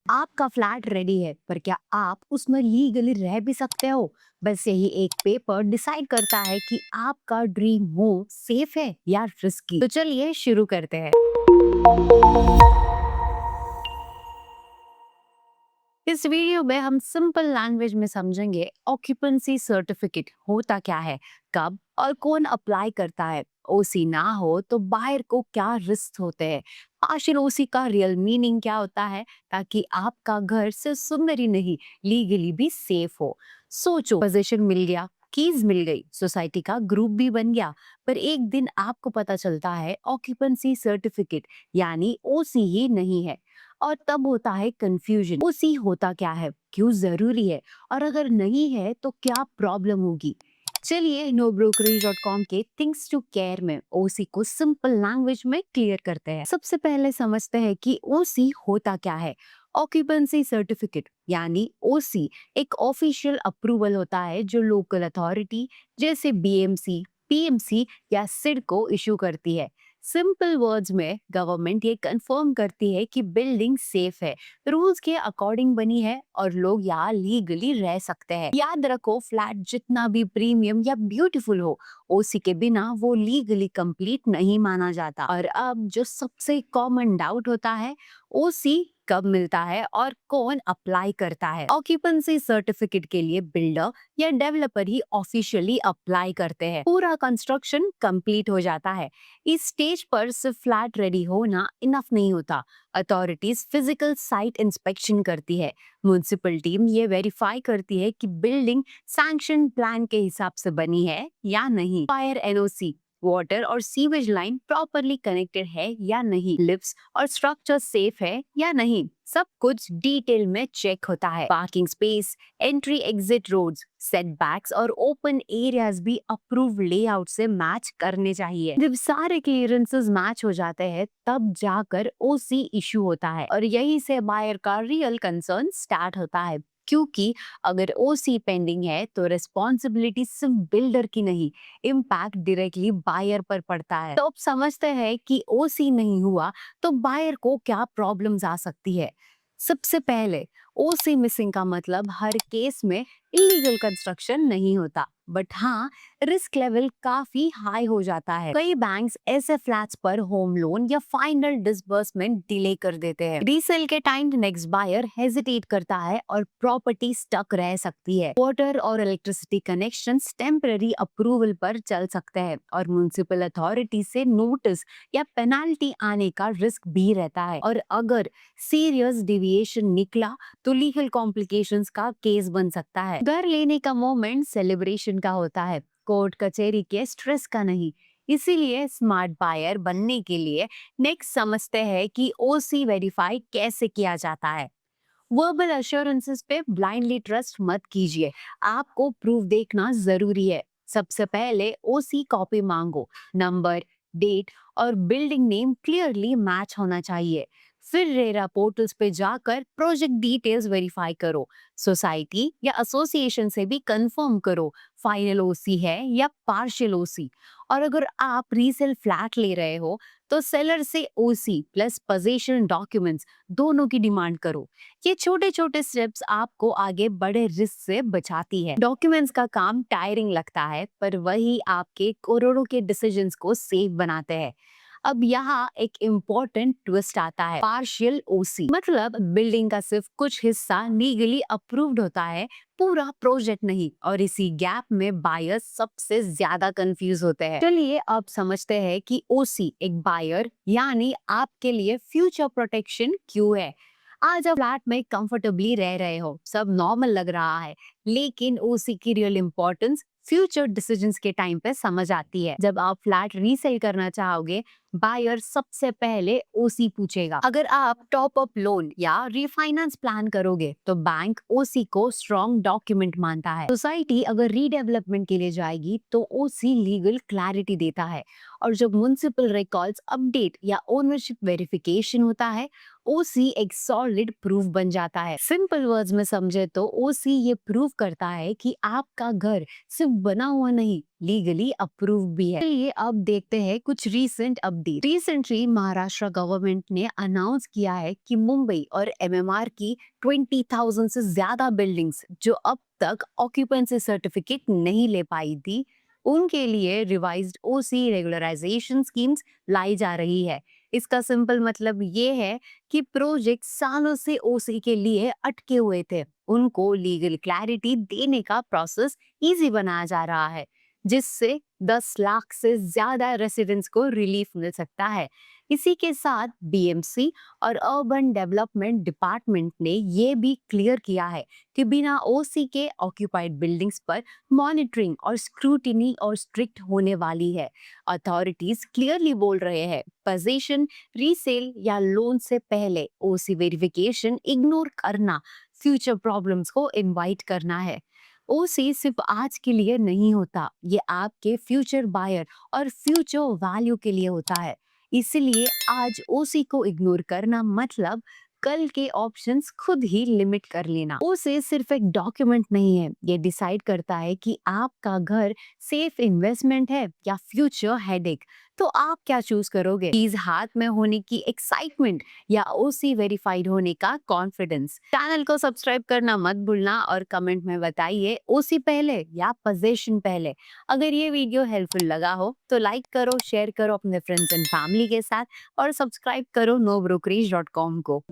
आपका flat ready है, पर क्या आप उसमें लीगली रह भी सकते हो? बस यही एक पेपर डिसाइड करता है कि आपका ड्रीम होम सेफ है या रिस्की। तो चलिए शुरू करते हैं। इस वीडियो में हम सिंपल लैंग्वेज में समझेंगे ऑक्यूपेंसी सर्टिफिकेट होता क्या है, कब और कौन अप्लाई करता है, ओसी ना हो तो बाहर को क्या रिस्क होते हैं, पार्शियल ओसी का रियल मीनिंग क्या होता है, ताकि आपका घर सिर्फ सुंदर ही नहीं, लीगली भी सेफ हो। सोचो, पोजीशन मिल गया, कीज मिल गई, सोसाइटी का ग्रुप भी बन गया, पर एक दिन आपको पता चलता है ऑक्यूपेंसी सर्टिफिकेट यानी ओसी ही नहीं है। और तब होता है कंफ्यूजन, ओसी होता क्या है, क्यों जरूरी है, और अगर नहीं है तो क्या प्रॉब्लम होगी। चलिए nobrokerage.com के थिंग्स टू केयर में ओसी को सिंपल लैंग्वेज में क्लियर करते हैं। सबसे पहले समझते हैं कि ओसी होता क्या है। ऑक्यूपेंसी सर्टिफिकेट यानी ओसी एक ऑफिशियल अप्रूवल होता है जो लोकल अथॉरिटी जैसे बीएमसी, पीएमसी या सिड को इशू करती है। सिंपल वर्ड्स में गवर्नमेंट ये कंफर्म करती है कि बिल्डिंग सेफ है, रूल्स के अकॉर्डिंग बनी है और लोग यहाँ लीगली रह सकते हैं। याद रखो, फ्लैट जितना भी प्रीमियम या ब्यूटीफुल हो, ओसी के बिना वो लीगली कंप्लीट नहीं माना जाता। और अब जो सबसे कॉमन डाउट होता है, ओसी कब मिलता है और कौन अप्लाई करता है। ऑक्यूपेंसी सर्टिफिकेट के लिए बिल्डर या डेवलपर ही ऑफिशियली अप्लाई करते हैं। पूरा कंस्ट्रक्शन कंप्लीट हो जाता है। इस स्टेज पर सिर्फ फ्लैट रेडी होना इनफ नहीं होता। अथॉरिटीज फिजिकल साइट इंस्पेक्शन करती है। म्युनिसिपल टीम ये वेरीफाई करती है कि बिल्डिंग सैंक्शन प्लान के हिसाब से बनी है या नहीं। फायर एनओसी, वाटर और सीवेज लाइन प्रॉपरली कनेक्टेड है या नहीं, लिफ्ट्स और स्ट्रक्चर सेफ है या नहीं, सब कुछ डिटेल में चेक होता है। Parking space, entry exit roads, setbacks और ओपन एरियाज भी अप्रूव्ड लेआउट से मैच करने चाहिए। जब सारे क्लियरेंसेस मैच हो जाते हैं, तब जाकर ओसी इशू होता है और यही से बायर का रियल कंसर्न स्टार्ट होता है। क्योंकि अगर ओसी पेंडिंग है तो रिस्पॉन्सिबिलिटी सिर्फ बिल्डर की नहीं, इम्पैक्ट डायरेक्टली बायर पर पड़ता है। तो अब समझते हैं कि ओसी नहीं हुआ तो बायर को क्या प्रॉब्लम्स आ सकती है। सबसे पहले, ओसी मिसिंग का मतलब हर केस में इलीगल कंस्ट्रक्शन नहीं होता, बट हाँ, रिस्क लेवल काफी हाई हो जाता है। कई बैंक्स ऐसे फ्लैट्स पर होम लोन या फाइनल डिसबर्समेंट डिले कर देते हैं। रीसेल के टाइम नेक्स्ट बायर हेजिटेट करता है और प्रॉपर्टी स्टक रह सकती है। वाटर और इलेक्ट्रिसिटी कनेक्शंस टेम्पररी अप्रूवल पर चल सकते हैं और म्युनिसिपल अथॉरिटी से नोटिस या पेनाल्टी आने का रिस्क भी रहता है। और अगर सीरियस डिविएशन निकला तो लीगल कॉम्प्लिकेशंस का केस बन सकता है। घर लेने का मोमेंट सेलिब्रेशन का होता है, कोर्ट कचहरी के स्ट्रेस का नहीं। इसीलिए स्मार्ट बायर बनने के लिए नेक्स्ट समझते हैं कि ओसी वेरीफाई कैसे किया जाता है। वर्बल अश्योरेंसेस पे ब्लाइंडली ट्रस्ट मत कीजिए, आपको प्रूफ देखना जरूरी है। सबसे पहले ओसी कॉपी मांगो, नंबर, डेट और बिल्डिंग नेम क्लियरली मैच होना चाहिए। फिर रेरा पोर्टल्स पे जाकर प्रोजेक्ट डिटेल्स वेरीफाई करो, सोसाइटी या एसोसिएशन से भी कंफर्म करो फाइनल ओसी है या पार्शियल ओसी। और अगर आप रीसेल फ्लैट ले रहे हो तो सेलर से ओसी प्लस पोजीशन डॉक्यूमेंट्स दोनों की डिमांड करो। ये छोटे छोटे स्टेप्स आपको आगे बड़े रिस्क से बचाती है। डॉक्यूमेंट्स का काम टायरिंग लगता है, पर वही आपके करोड़ों के डिसीजंस को सेफ बनाते हैं। अब यहाँ एक इम्पोर्टेंट ट्विस्ट आता है, पार्शियल ओसी मतलब बिल्डिंग का सिर्फ कुछ हिस्सा लीगली अप्रूव्ड होता है, पूरा प्रोजेक्ट नहीं। और इसी गैप में बायर्स सबसे ज्यादा कंफ्यूज होते हैं। चलिए अब समझते हैं कि ओसी एक बायर यानी आपके लिए फ्यूचर प्रोटेक्शन क्यों है। आज आप फ्लैट में कंफर्टेबली रह रहे हो, सब नॉर्मल लग रहा है, लेकिन ओसी की रियल इंपॉर्टेंस फ्यूचर डिसीजंस के टाइम पे समझ आती है। जब आप फ्लैट रीसेल करना चाहोगे, बायर सबसे पहले ओसी पूछेगा। अगर आप टॉप अप लोन या रिफाइनेंस प्लान करोगे तो बैंक ओसी को स्ट्रॉन्ग डॉक्यूमेंट मानता है। सोसाइटी अगर रीडेवलपमेंट के लिए जाएगी तो ओसी लीगल क्लैरिटी देता है। और जब म्युनिसिपल रिकॉर्ड्स अपडेट या ओनरशिप वेरिफिकेशन होता है, ओसी एक सॉलिड प्रूफ बन जाता है। सिंपल वर्ड्स में समझे तो ओसी ये प्रूव करता है कि आपका घर सिर्फ बना हुआ नहीं, लीगली अप्रूव भी है। चलिए अब देखते हैं कुछ recent update. Recently Maharashtra government ने अनाउंस किया है कि मुंबई और एमएमआर की 20,000 से ज्यादा बिल्डिंग्स जो अब तक ऑक्यूपेंसी सर्टिफिकेट नहीं ले पाई थी, उनके लिए रिवाइज्ड ओसी रेगुलराइजेशन स्कीम्स लाई जा रही है। इसका सिंपल मतलब ये है कि प्रोजेक्ट सालों से ओसी के लिए अटके हुए थे, उनको लीगल क्लैरिटी देने का प्रोसेस इजी बनाया जा रहा है, जिससे 10 लाख से ज्यादा रेसिडेंट्स को रिलीफ मिल सकता है। इसी के साथ बीएमसी और अर्बन डेवलपमेंट डिपार्टमेंट ने ये भी क्लियर किया है कि बिना ओसी के ऑक्यूपाइड बिल्डिंग्स पर मॉनिटरिंग और स्क्रूटिनी और स्ट्रिक्ट होने वाली है। अथॉरिटीज क्लियरली बोल रहे हैं पोजीशन रीसेल या लोन से पहले ओसी वेरिफिकेशन इग्नोर करना फ्यूचर प्रॉब्लम्स को इनवाइट करना है। ओसी सिर्फ आज के लिए नहीं होता, ये आपके फ्यूचर बायर और फ्यूचर वैल्यू के लिए होता है। इसलिए आज ओसी को इग्नोर करना मतलब कल के ऑप्शंस खुद ही लिमिट कर लेना। ओसी सिर्फ एक डॉक्यूमेंट नहीं है, ये डिसाइड करता है कि आपका घर सेफ इन्वेस्टमेंट है या फ्यूचर हेडेक। तो आप क्या चूज करोगे? चीज हाथ में होने की एक्साइटमेंट या ओसी वेरीफाइड होने का कॉन्फिडेंस? चैनल को सब्सक्राइब करना मत भूलना और कमेंट में बताइए ओसी पहले या पोजीशन पहले। अगर ये वीडियो हेल्पफुल लगा हो तो लाइक करो, शेयर करो अपने फ्रेंड्स एंड फैमिली के साथ और सब्सक्राइब करो nobrokerage.com को।